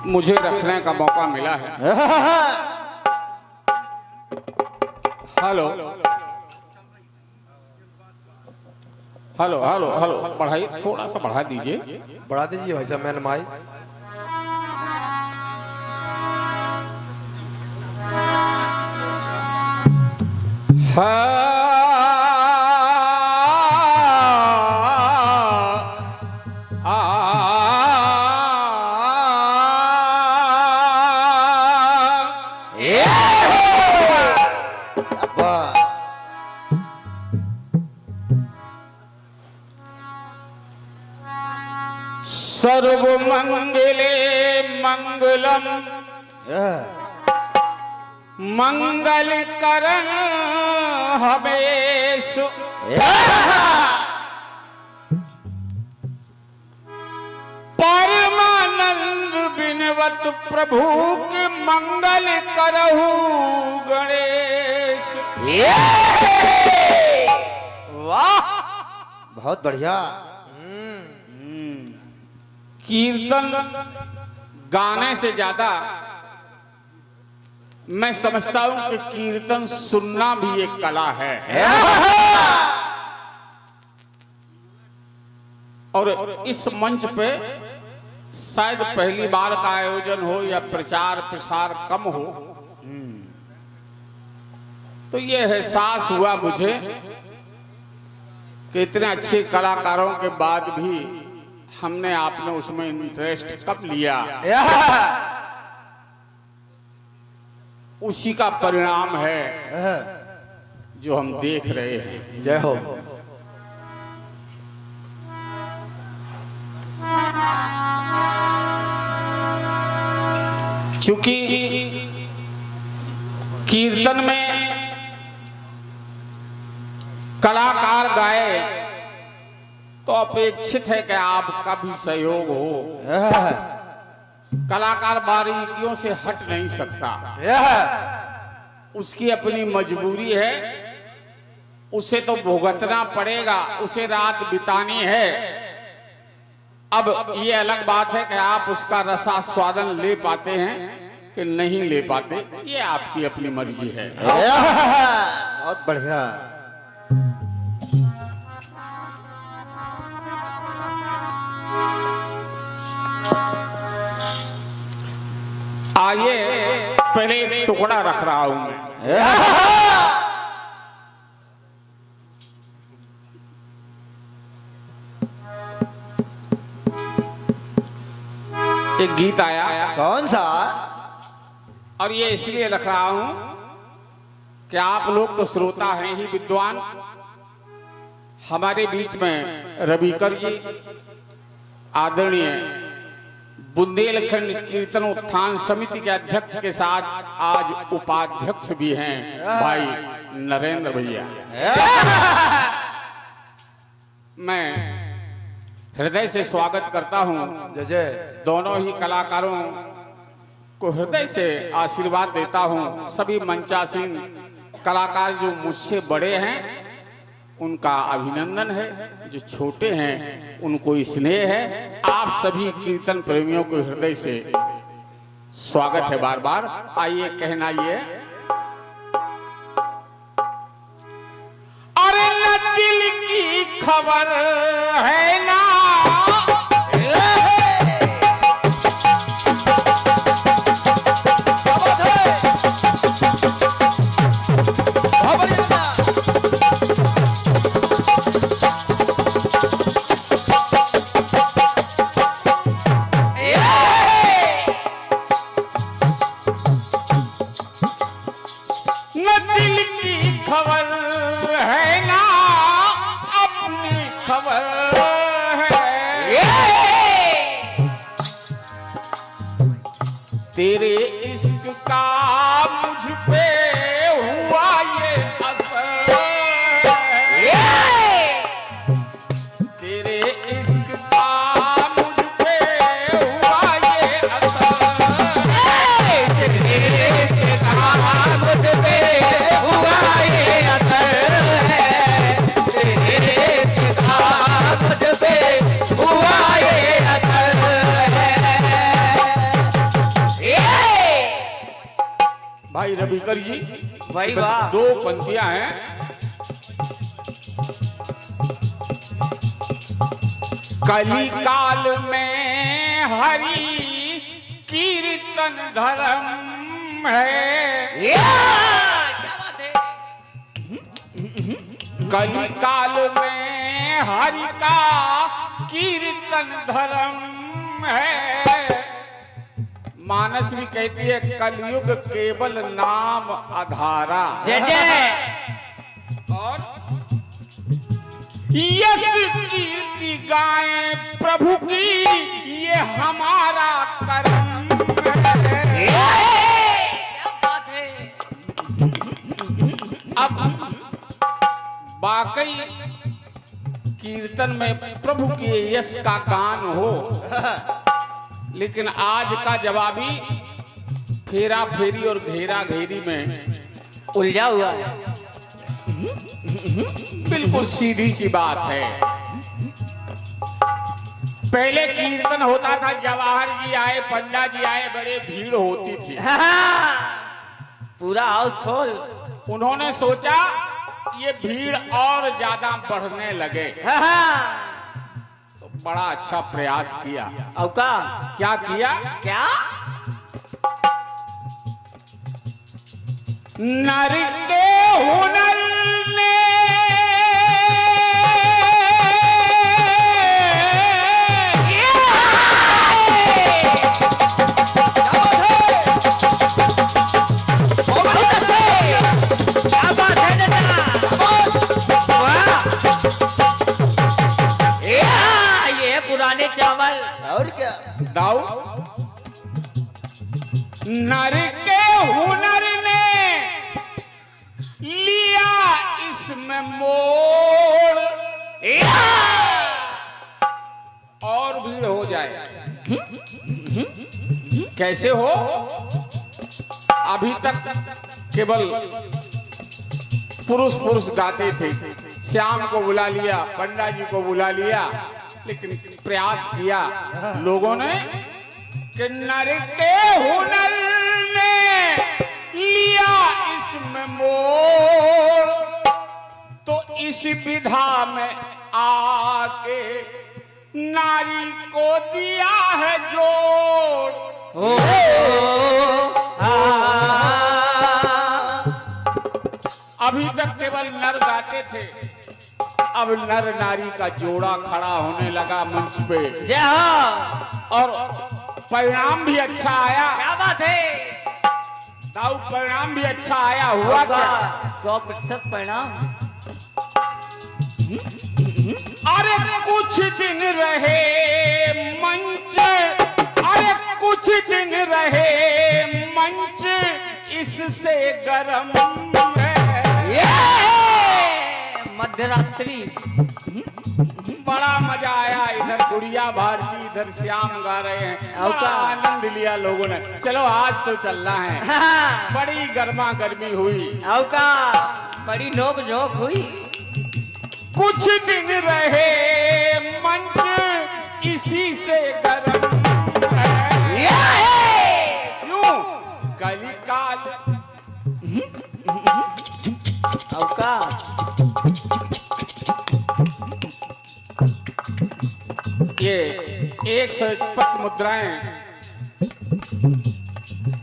मुझे रखने का मौका मिला है। हेलो हेलो हेलो हेलो, बढ़ाइए, थोड़ा सा बढ़ा दीजिए। बढ़ा दीजिए भाई साहब। मैन माई सर्वमंगले मंगलम मंगल करण हमेशु परमानंद बिनवत प्रभु के मंगल करहु गणेश। वाह, बहुत बढ़िया। कीर्तन गाने से ज्यादा मैं समझता हूं कि कीर्तन सुनना भी एक कला है। और इस मंच पे शायद पहली बार का आयोजन हो या प्रचार प्रसार कम हो, तो ये एहसास हुआ मुझे कि इतने अच्छे कलाकारों के बाद भी हमने आपने उसमें इंटरेस्ट कब लिया। उसी का परिणाम है जो हम देख रहे हैं। जय हो। क्योंकि कीर्तन में कलाकार गाए तो अपेक्षित है कि आपका भी सहयोग हो। कलाकार बारीकियों से हट नहीं सकता, उसकी अपनी मजबूरी है, उसे तो भुगतना पड़ेगा, उसे रात बितानी है। अब ये अलग बात है कि आप उसका रसास्वादन ले पाते हैं कि नहीं ले पाते, ये आपकी अपनी मर्जी है। बहुत बढ़िया। आइए, पहले एक टुकड़ा रख रहा हूं मैं। एक गीत आया। कौन सा? और ये इसलिए रख रहा हूं कि आप लोग तो श्रोता हैं ही विद्वान। हमारे बीच में रविकर जी, आदरणीय बुंदेलखंड कीर्तन उत्थान समिति के अध्यक्ष के साथ आज उपाध्यक्ष भी हैं भाई नरेंद्र भैया। मैं हृदय से स्वागत करता हूं। जय जय। दोनों ही कलाकारों को हृदय से आशीर्वाद देता हूं। सभी मंचासीन कलाकार जो मुझसे बड़े हैं उनका अभिनंदन है, जो छोटे हैं उनको स्नेह है। आप सभी कीर्तन प्रेमियों को हृदय से स्वागत है बार बार। आइए कहना ये, अरे न दिल की खबर है ना तेरे इश्क का मुझ पे हुआ ये असर, तेरे इश्क का मुझ पे हुआ ये असर, तेरे इश्क का मुझ पे हुआ ये असर है, तेरे इश्क का मुझ पे हुआ ये असर है। भाई रविकर जी भाई वाह। दो पंक्तियां हैं। कली काल में हरि कीर्तन धर्म है, क्या बात है। कली काल में हरि का कीर्तन धर्म है। मानस भी कहती है कलयुग केवल नाम आधारा। जय जय। और यश कीर्ति गाएं प्रभु की, ये हमारा कर्म है। क्या बात है। अब वाकई कीर्तन में प्रभु के यश का गान हो, लेकिन आज का जवाबी फेरा फेरी और घेरा घेरी में उलझा हुआ है। बिल्कुल सीधी सी बात है। पहले कीर्तन होता था, जवाहर जी आए, पंडा जी आए, बड़े भीड़ होती थी। पूरा हाउसफुल। उन्होंने सोचा ये भीड़ और ज्यादा बढ़ने लगे, तो बड़ा अच्छा प्रयास किया। अब का क्या किया? क्या? नर के हुनर ने चावल और क्या? दाऊ नर के हुनर ने लिया इसमें मोड़, और भीड़ हो जाए। कैसे हो? अभी तक केवल पुरुष पुरुष गाते थे, श्याम को बुला लिया, पंडा जी को बुला लिया, लेकिन प्रयास किया लोगों ने कि नर के हुनर ने लिया इसमें मोड़, तो इस विधा में आके नारी को दिया है जोड़। अभी तक केवल नर गाते थे, अब नर नारी का जोड़ा खड़ा होने लगा मंच पे, और परिणाम भी अच्छा आया। क्या बात है दाऊ, परिणाम भी अच्छा आया। हुआ क्या? 100% परिणाम। अरे कुछ दिन रहे मंच, अरे कुछ दिन रहे मंच, इससे गरम है। मध्यरात्रि बड़ा मजा आया। इधर गुड़िया भारती, इधर श्याम गा रहे हैं, बड़ा आनंद लिया लोगों ने। चलो आज तो चलना है। बड़ी गर्मा गर्मी हुई, का बड़ी नोक झोंक हुई। कुछ दिन रहे मंच, इसी से गरम है। यूं कलिकाल का ये 151 मुद्राएं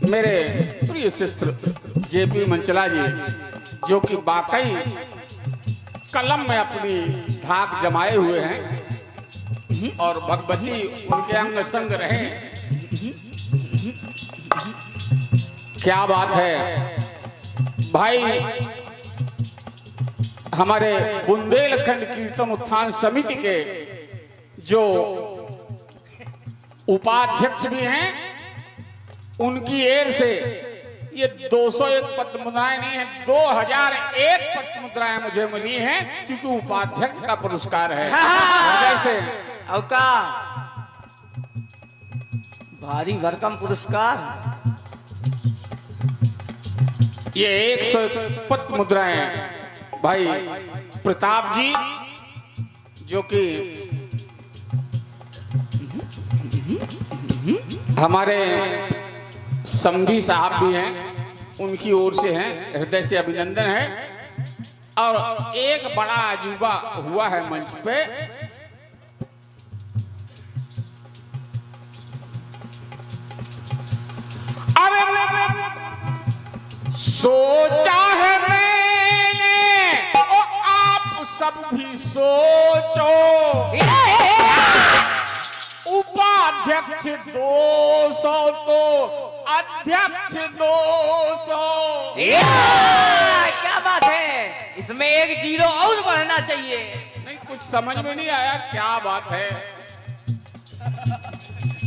मेरे प्रिय शिष्य जेपी मंचला जी, जो कि वाकई कलम में अपनी धाक जमाए हुए हैं और भगवती उनके अंग संग रहे। क्या बात है भाई। हमारे बुंदेलखंड कीर्तन उत्थान समिति के जो उपाध्यक्ष भी हैं, उनकी एर से ये 201 पद्म मुद्राएं नहीं है, 2001 पद्म मुद्राएं मुझे मिली हैं, क्योंकि उपाध्यक्ष का पुरस्कार है। जैसे का भारी भरकम पुरस्कार। ये 101 पद्म मुद्राएं भाई प्रताप जी, जो कि हमारे समधी साहब भी हैं, उनकी ओर से हैं, हृदय से अभिनंदन है। और एक बड़ा अजूबा हुआ है मंच पे। अरे सोचा है मैंने, और आप सब भी सोचो, उपाध्यक्ष 200 तो अध्यक्ष 200। क्या बात है, इसमें एक जीरो और बढ़ना चाहिए। नहीं, कुछ समझ में नहीं आया क्या बात है।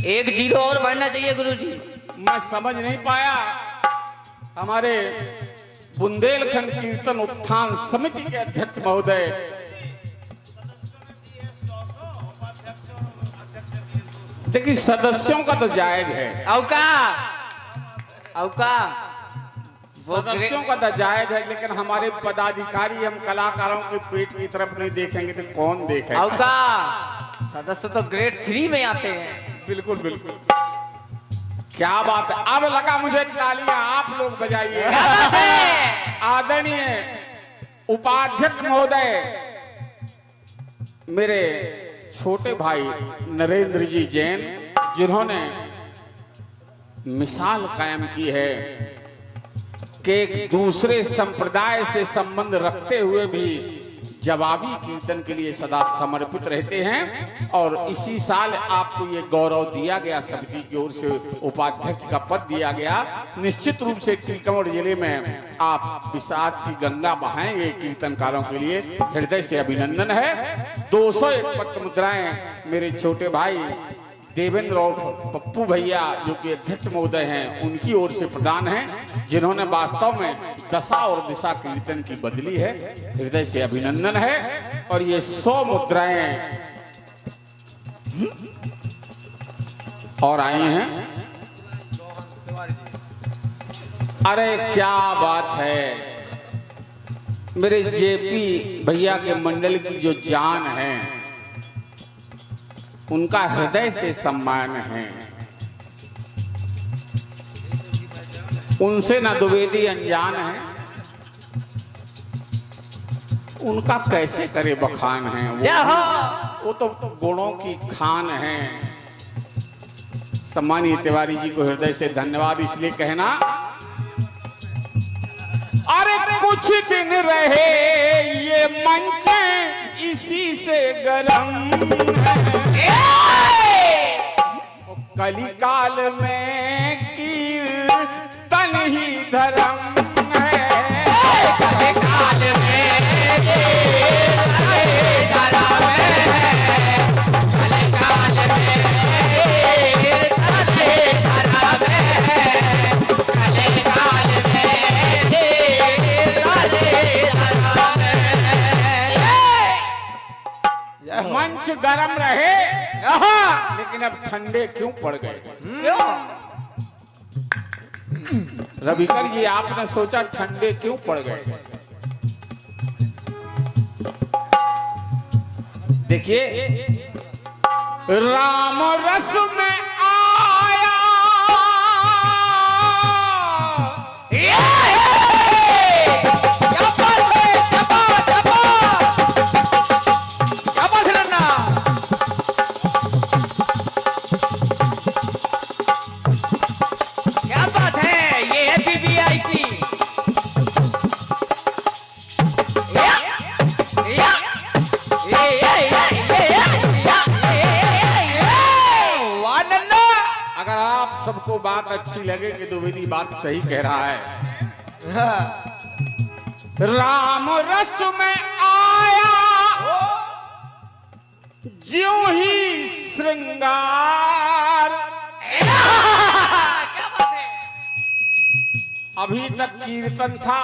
एक जीरो और बढ़ना चाहिए गुरुजी। मैं समझ नहीं पाया। हमारे बुंदेलखंड कीर्तन उत्थान समिति के अध्यक्ष महोदय, देखिए सदस्यों का तो जायज है, सदस्यों का तो जायज है, लेकिन हमारे पदाधिकारी हम कलाकारों के पेट की तरफ नहीं देखेंगे तो कौन देखेगा। सदस्य तो ग्रेड 3 में आते हैं। बिल्कुल बिल्कुल, क्या बात है। अब लगा मुझे तालियां आप लोग बजाइए। आदरणीय उपाध्यक्ष महोदय, मेरे छोटे भाई नरेंद्र जी जैन, जिन्होंने मिसाल कायम की है कि एक दूसरे संप्रदाय से संबंध रखते हुए भी जवाबी कीर्तन के लिए सदा समर्पित रहते हैं। और इसी साल आपको ये गौरव दिया गया, समिति की ओर से उपाध्यक्ष का पद दिया गया। निश्चित रूप से टीकमगढ़ जिले में आप विषाद की गंगा बहाएंगे कीर्तनकारों के लिए, हृदय से अभिनंदन है। 201 पत्र मुद्राएं मेरे छोटे भाई देवेंद्र और पप्पू भैया जो कि अध्यक्ष महोदय हैं, उनकी ओर से प्रदान है, जिन्होंने वास्तव में दशा और दिशा कीर्तन की बदली है। हृदय से अभिनंदन है। और ये 100 मुद्राएं और आई हैं। अरे क्या बात है, मेरे जेपी भैया के मंडल की जो जान है, उनका हृदय से सम्मान है। उनसे ना द्विवेदी अनजान है, उनका कैसे करे बखान है। वो तो गुणों की खान है। सम्मानीय तिवारी जी को हृदय से धन्यवाद इसलिए कहना। अरे कुछ दिन रहे ये मंच इसी से गरम है, कलिकाल में कीर्तन ही धर्म है। कलिकाल में कीर्तन ही धर्म है, कलिकाल में कीर्तन ही धर्म है, कलिकाल में कीर्तन ही धर्म है। मंच गरम रहे, लेकिन अब ठंडे क्यों पड़ गए? क्यों? रविकर जी, आपने सोचा ठंडे क्यों पड़ गए? देखिए, राम रस में आया सबको बात अच्छी लगे कि द्विवेदी बात सही कह रहा है। राम रस में आया ज्यों ही श्रृंगार। क्या बात है? अभी तक कीर्तन था,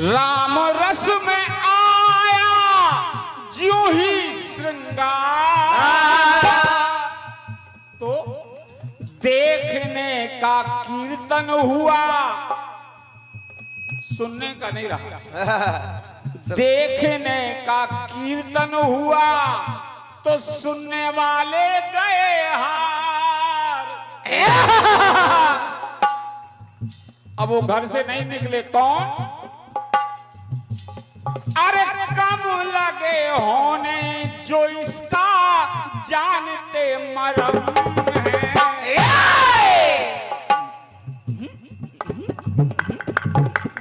राम रस में आया ज्यों ही श्रृंगार, तो देखने का कीर्तन हुआ, सुनने का नहीं रहा। देखने का कीर्तन हुआ तो सुनने वाले गए हार। अब वो घर से नहीं निकले। कौन? अरे कम लगे होने जो इसका जानते मरम है।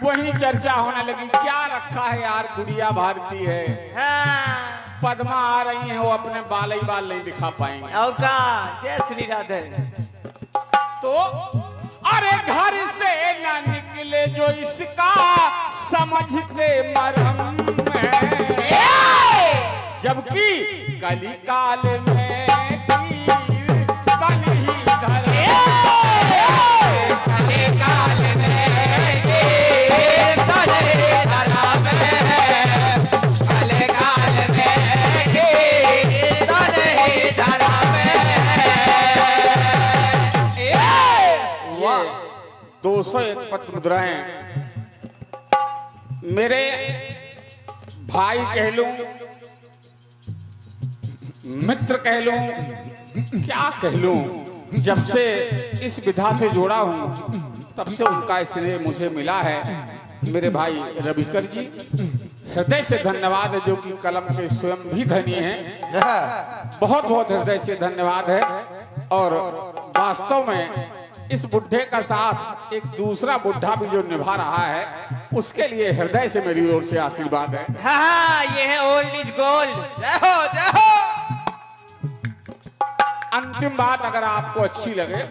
वही चर्चा होने लगी, क्या रखा है यार गुड़िया भारती है। हाँ। पद्मा आ रही हैं, वो अपने बाल ही बाल नहीं दिखा पाएंगे। और का जय श्री राधे। तो अरे घर से न निकले जो इसका समझते मरम है। जबकि कली काल में की कली धर दो 201 पत्र मुद्राएं मेरे भाई कह लूं, मित्र कह लूं, क्या कह लूं, जब से इस विधा से जोड़ा हूं तब से उनका स्नेह मुझे मिला है। मेरे भाई रविकर जी, हृदय से धन्यवाद है, जो कि कलम के स्वयं भी धनी हैं। बहुत बहुत हृदय से धन्यवाद है। और वास्तव में इस बुढ़े का साथ एक दूसरा बुढ़ा भी जो निभा रहा है, उसके लिए हृदय से मेरी ओर से आशीर्वाद है। हाँ, ये है ओल्ड इज गोल्ड। जय हो जय हो। अंतिम बात अगर आपको अच्छी लगे,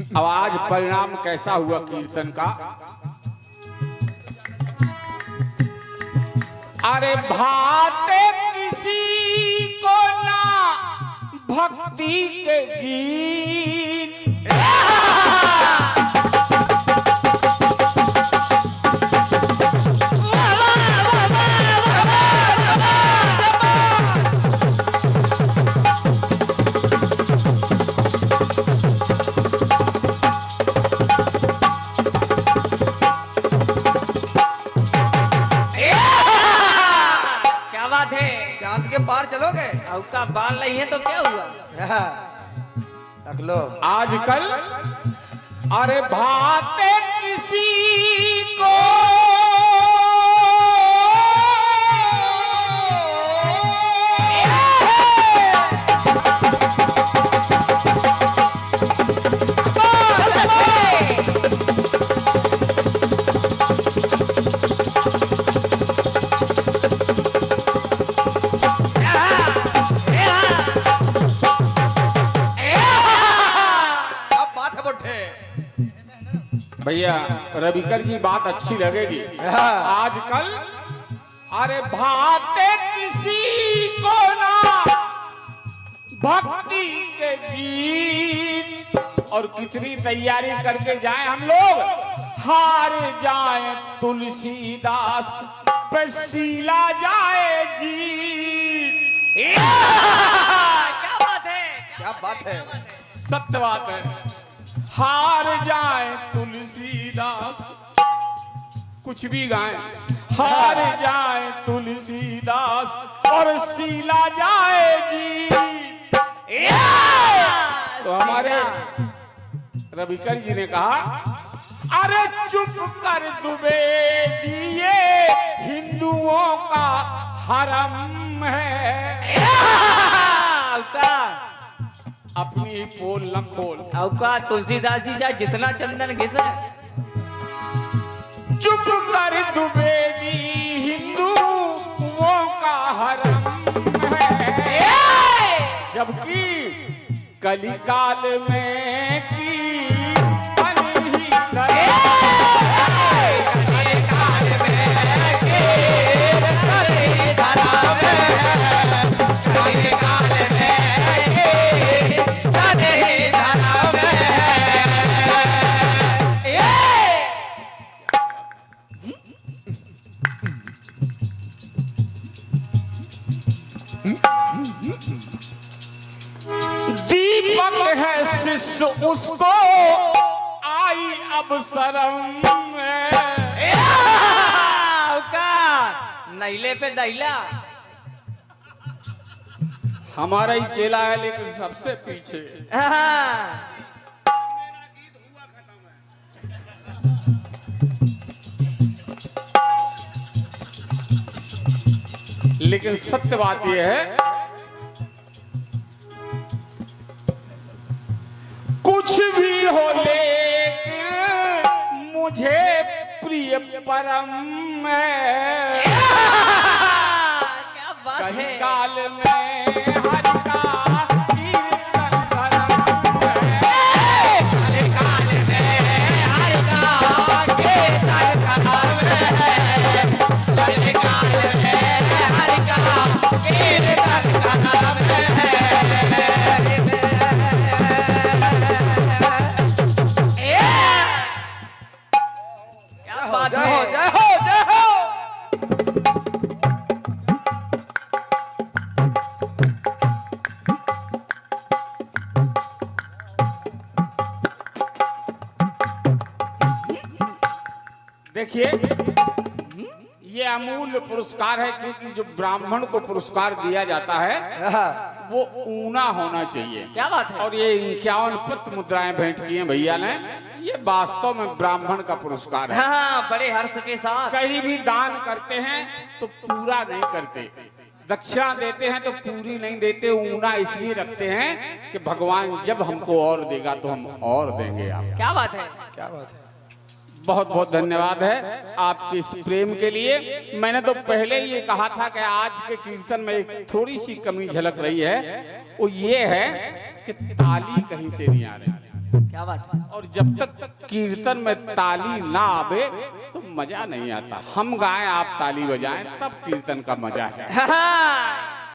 अब आज परिणाम कैसा हुआ कीर्तन का। अरे भाते किसी को ना भक्ति के गीत, चांद के पार चलोगे? और का बाल नहीं है तो क्या हुआ? रख लो। आजकल अरे भाते किसी को भैया रविकर जी बात अच्छी लगेगी। आजकल अरे भाते किसी को ना भक्ति के गीत, और कितनी तैयारी करके जाए हम लोग, हार जाए तुलसीदास पे सीला जाए जी। क्या बात है, क्या बात है, सत्य बात है। हार जाए तुलसीदास, कुछ भी गाएं, हार जाए तुलसीदास और सीला जाए जी। तो हमारे रविकर जी ने कहा, अरे चुप कर दुबे दिए हिंदुओं का हरम है। अपनी ही पोल न खोल। औका तुलसीदास जी जा जितना चंदन घिसे। चुप कर दुबेदी हिंदुओं का हरम है, जबकि कलिकाल में की बनी ही दीपक है शिष्य उसको आई अब शर्म। नैले पे दैला। हमारा ही चेला है लेकिन सबसे पीछे। हाँ। लेकिन सत्य बात यह है, कुछ भी हो लेकिन मुझे प्रिय परम है। क्या बात है। कहीं काल में हरि का कीर्तन धर्म है। कहीं काल में हरि का कीर्तन धर्म है। कहीं काल में हरि का कीर्तन धर्म है। क्या बात जय है। हो जय हो जय हो। देखिए ये अमूल्य पुरस्कार है, क्योंकि जो ब्राह्मण को पुरस्कार दिया जाता है वो ऊना होना चाहिए। क्या बात है। और ये 51 पत मुद्राएं भेंट की हैं भैया ने, ये वास्तव में ब्राह्मण का पुरस्कार है। हाँ, बड़े हर्ष के साथ। कहीं भी दान करते हैं तो पूरा नहीं करते, दक्षिणा देते हैं तो पूरी नहीं देते, ऊना इसलिए रखते हैं कि भगवान जब हमको और देगा तो हम और देंगे आप। क्या बात है। क्या बात है। बहुत बहुत धन्यवाद है आपके इस प्रेम के लिए। मैंने तो पहले ये कहा था कि आज के कीर्तन में एक थोड़ी सी कमी झलक रही है, वो ये है कि ताली कहीं से नहीं आ रही। क्या बात है। और जब तक कीर्तन में ताली ना आवे तो मजा नहीं आता। हम गाएं आप ताली बजाएं तब कीर्तन का मजा है। हाँ।